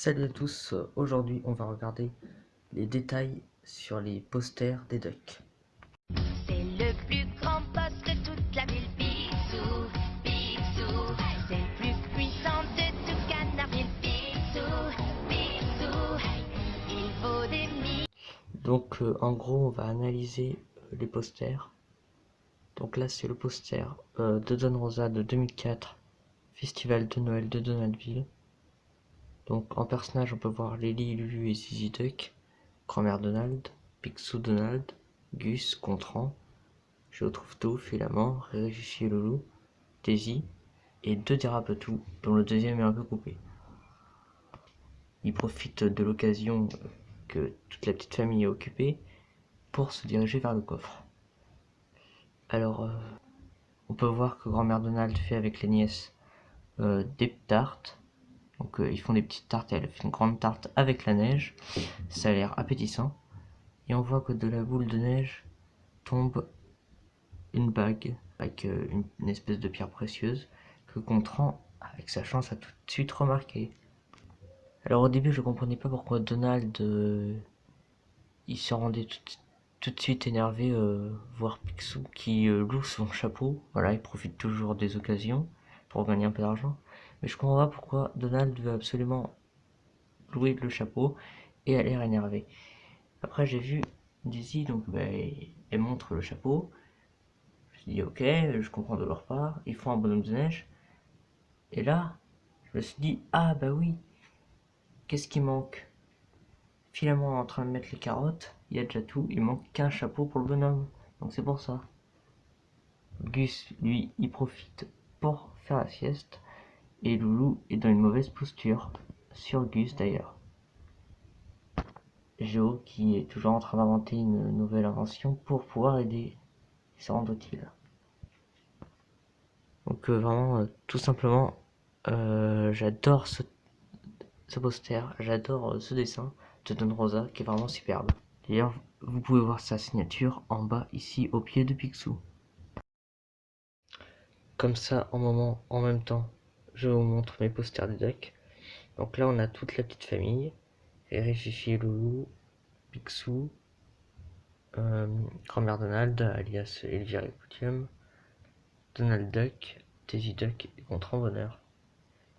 Salut à tous, aujourd'hui on va regarder les détails sur les posters des Ducks. C'est le plus grand boss de toute la ville, Picsou, Picsou. C'est le plus puissant de tout Canardville, Picsou, Picsou. Il vaut des milliers. Donc en gros on va analyser les posters. Donc là c'est le poster de Don Rosa de 2004, Festival de Noël de Donaldville. Donc en personnage on peut voir Lily, Lulu et Zizi Duck, Grand-mère Donald, Picsou Donald, Gus, Gontran, Je trouve tout, Filament, Riri, Fifi et Loulou, Daisy, et deux Dirapetou, dont le deuxième est un peu coupé. Il profite de l'occasion que toute la petite famille est occupée pour se diriger vers le coffre. Alors, on peut voir que Grand-mère Donald fait avec les nièces des tartes. Donc ils font des petites tartes et elle fait une grande tarte avec la neige. Ça a l'air appétissant. Et on voit que de la boule de neige tombe une bague avec une espèce de pierre précieuse que Gontran, avec sa chance, a tout de suite remarqué. Alors au début je comprenais pas pourquoi Donald il se rendait tout de suite énervé voir Picsou qui loue son chapeau. Voilà, il profite toujours des occasions pour gagner un peu d'argent. Mais je comprends pas pourquoi Donald veut absolument louer le chapeau et a l'air énervé. Après j'ai vu Daisy, donc elle montre le chapeau. Je me suis dit ok, je comprends de leur part, ils font un bonhomme de neige. Et là, je me suis dit ah bah oui, qu'est-ce qui manque? Filament est en train de mettre les carottes, il y a déjà tout, il manque qu'un chapeau pour le bonhomme. Donc c'est pour ça. Gus, lui, il profite pour faire la sieste. Et Loulou est dans une mauvaise posture. Sur Gus d'ailleurs. Géo qui est toujours en train d'inventer une nouvelle invention pour pouvoir aider. Il se rend utile. Donc vraiment, tout simplement, j'adore ce poster, j'adore ce dessin de Don Rosa qui est vraiment superbe. D'ailleurs, vous pouvez voir sa signature en bas ici au pied de Picsou. Comme ça, en même temps, je vous montre mes posters des Ducks. Donc là, on a toute la petite famille. Riri, Fifi et Loulou, Picsou, Grand-mère Donald, alias Elvire et Coutume, Donald Duck, Daisy Duck et Gontran Bonheur.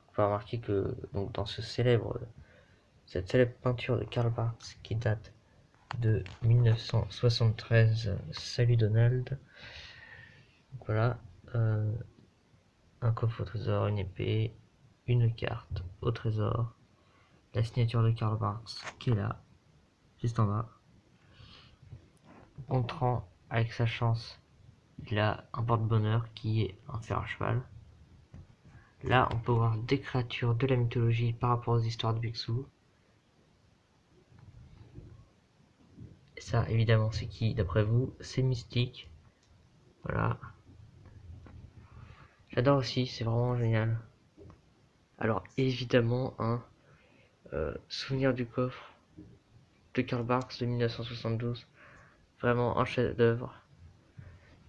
On va remarquer que donc, dans cette célèbre peinture de Karl Barks qui date de 1973, Salut Donald. Donc voilà, un coffre au trésor, une épée, une carte au trésor, la signature de Karl Barks qui est là, juste en bas. Gontran, avec sa chance, il a un porte-bonheur qui est un fer à cheval. Là, on peut voir des créatures de la mythologie par rapport aux histoires de Picsou. Et ça, évidemment, c'est qui d'après vous? C'est Mystique. Voilà. J'adore aussi, c'est vraiment génial. Alors, évidemment, Souvenir du coffre de Karl Barks de 1972. Vraiment un chef-d'œuvre.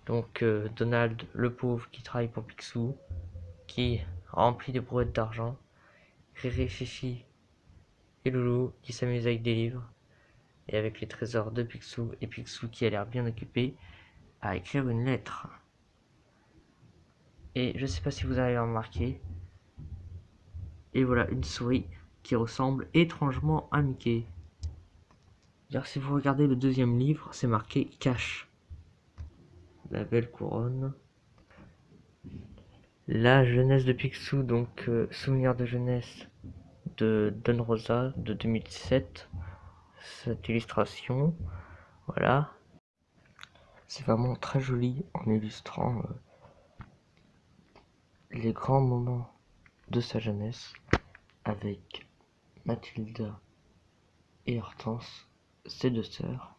Donc, Donald, le pauvre, qui travaille pour Picsou, qui remplit des brouettes d'argent. Riri, Fifi et Loulou qui s'amusent avec des livres et avec les trésors de Picsou, et Picsou qui a l'air bien occupé à écrire une lettre. Et je sais pas si vous avez remarqué, et voilà une souris qui ressemble étrangement à Mickey. D'ailleurs, si vous regardez le deuxième livre, c'est marqué Cache. La belle couronne. La jeunesse de Picsou, donc souvenir de jeunesse de Don Rosa de 2017. Cette illustration, voilà. C'est vraiment très joli en illustrant les grands moments de sa jeunesse avec Mathilda et Hortense, ses deux sœurs,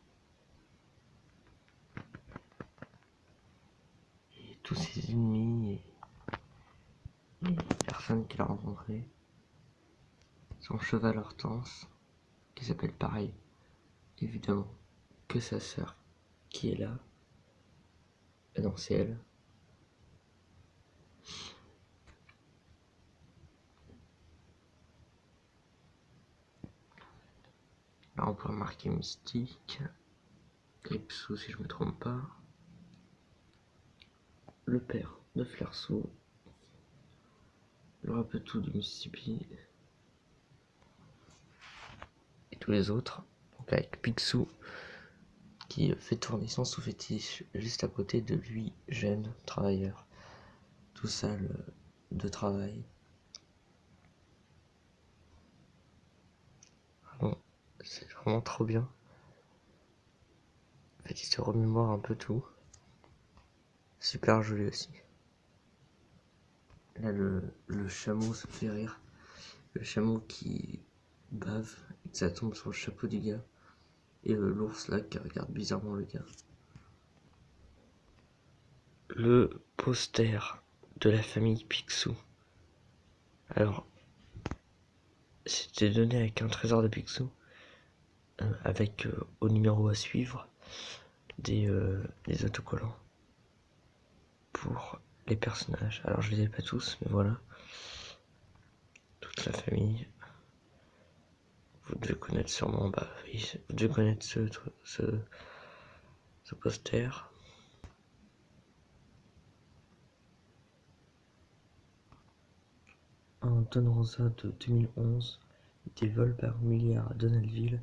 et tous ses ennemis et les personnes qu'il a rencontrées. Son cheval Hortense, qui s'appelle pareil, évidemment, que sa sœur, qui est là. Non, c'est elle. on peut marquer Mystique, Gripsou si je me trompe pas, le père de Flersou, le Rapetou du Mississippi, et tous les autres, donc avec Picsou qui fait tourner son sous-fétiche juste à côté de lui, jeune, travailleur, tout sale de travail. Bon, c'est vraiment trop bien. En fait, il se remémore un peu tout. Super joli aussi. Là, le chameau se fait rire. Le chameau qui bave et que ça tombe sur le chapeau du gars. Et l'ours là qui regarde bizarrement le gars. Le poster de la famille Picsou. Alors, c'était donné avec un trésor de Picsou. Avec au numéro à suivre des autocollants pour les personnages. Alors je les ai pas tous, mais voilà. Toute la famille. Vous devez connaître sûrement, bah oui, vous devez connaître ce poster. Un Don Rosa de 2011, des vols par milliard à Donaldville,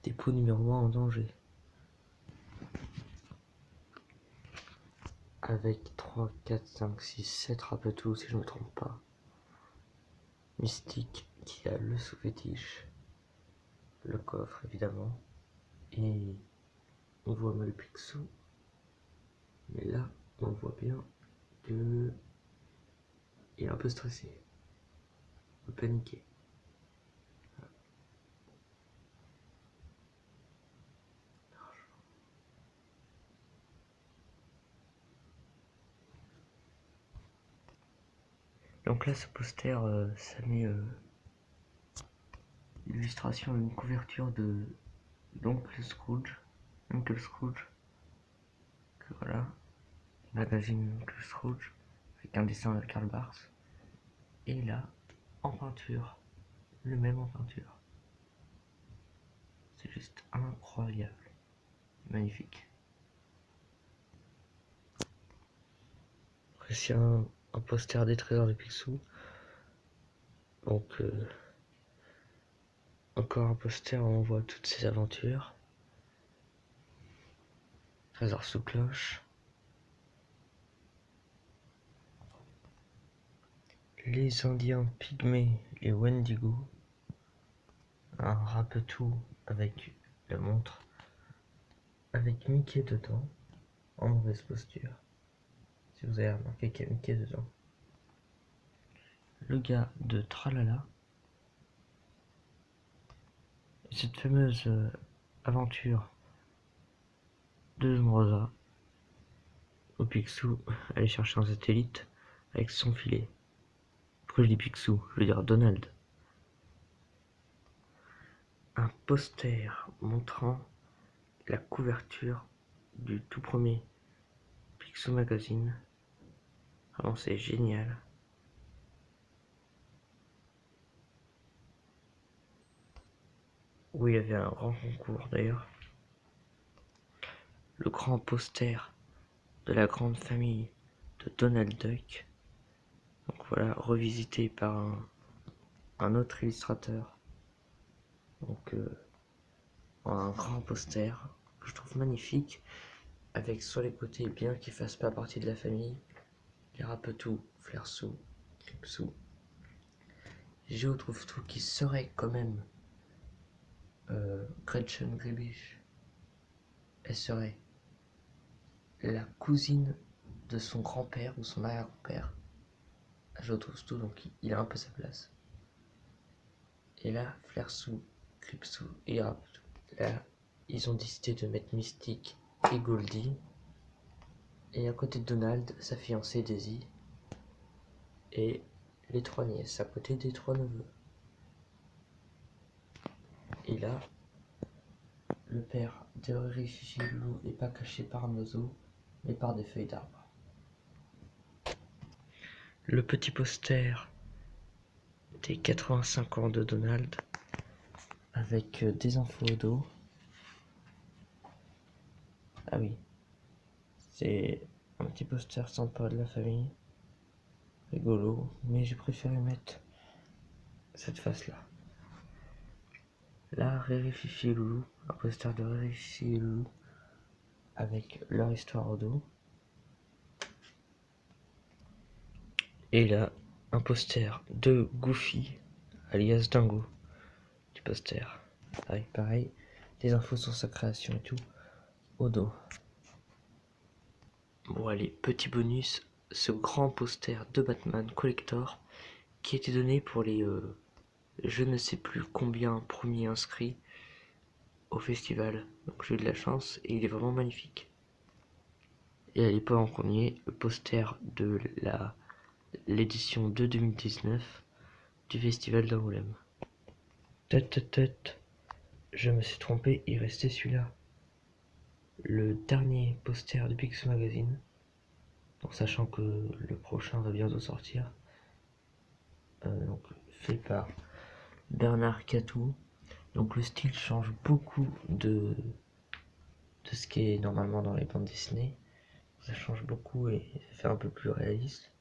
dépôt numéro 1 en danger. Avec 3, 4, 5, 6, 7 Rapetou si je me trompe pas. Mystique qui a le sous-fétiche, le coffre évidemment, et on voit mal Picsou, mais là on voit bien que il est un peu stressé, un peu paniqué. Donc là ce poster ça met l'illustration d'une couverture de Uncle Scrooge, que voilà, magazine Uncle Scrooge, avec un dessin de Karl Barks, et là, en peinture, le même en peinture. C'est juste incroyable, magnifique. Voici un poster des trésors de Picsou. Donc, encore un poster où on voit toutes ces aventures. Trésor sous cloche. Les Indiens pygmées, les Wendigo. Un Rapetou avec la montre. Avec Mickey dedans. En mauvaise posture. Si vous avez remarqué qu'il y a Mickey dedans. Le gars de Tralala. Et cette fameuse aventure de Don Rosa où Picsou allait chercher un satellite avec son filet. Pourquoi je dis Picsou? Je veux dire Donald. Un poster montrant la couverture du tout premier Picsou Magazine. Vraiment c'est génial. Où il y avait un grand concours d'ailleurs. Le grand poster de la grande famille de Donald Duck. Donc voilà, revisité par un autre illustrateur. Donc un grand poster que je trouve magnifique, avec sur les côtés, bien qu'il fasse pas partie de la famille, les Rapetou, Flersou, Gripsou, Géo trouve tout qui serait quand même Gretchen Gribisch. Elle serait la cousine de son grand-père ou son arrière-grand-père. Je trouve tout, donc il a un peu sa place. Et là, Flersou, Gripsou et Rapetou. Là, ils ont décidé de mettre Mystique et Goldie. Et à côté de Donald, sa fiancée Daisy. Et les trois nièces à côté des trois neveux. Et là, le père de Riri Chichi Loulou n'est pas caché par un oiseau, mais par des feuilles d'arbre. Le petit poster des 85 ans de Donald, avec des infos au dos. Ah oui, c'est un petit poster sympa de la famille, rigolo, mais j'ai préféré mettre cette face là. Là, Riri, Fifi et Loulou, un poster de Riri, Fifi et Loulou avec leur histoire au dos. Et là, un poster de Goofy, alias Dingo, du poster. Avec pareil, des infos sur sa création et tout, au dos. Bon allez, petit bonus, ce grand poster de Batman Collector qui a été donné pour les je ne sais plus combien premiers inscrits au festival. Donc j'ai eu de la chance et il est vraiment magnifique. Et à l'époque qu'on y est, le poster de l'édition de 2019 du festival d'Angoulême. Je me suis trompé, il restait celui-là. Le dernier poster du Picsou Magazine. Donc sachant que le prochain va bientôt sortir. Donc fait par Bernard Catou. Donc le style change beaucoup de ce qui est normalement dans les bandes dessinées. Ça change beaucoup et ça fait un peu plus réaliste.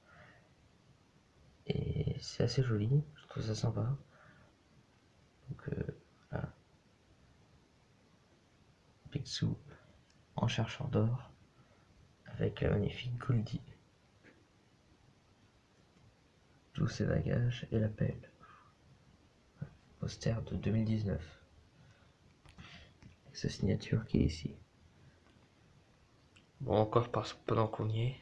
Et c'est assez joli, je trouve ça sympa. Donc voilà. Picsou en chercheur d'or avec la magnifique Goldie. Tous ses bagages et la pelle. Poster de 2019. Avec sa signature qui est ici. Bon, encore pendant qu'on y est.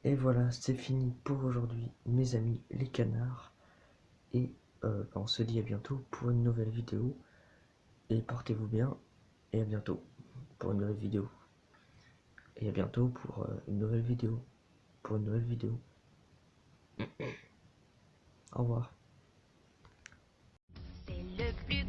Et voilà, c'est fini pour aujourd'hui, mes amis les canards. Et on se dit à bientôt pour une nouvelle vidéo. Et portez-vous bien. Et à bientôt pour une nouvelle vidéo. Et à bientôt pour une nouvelle vidéo. Pour une nouvelle vidéo. Au revoir. C'est le plus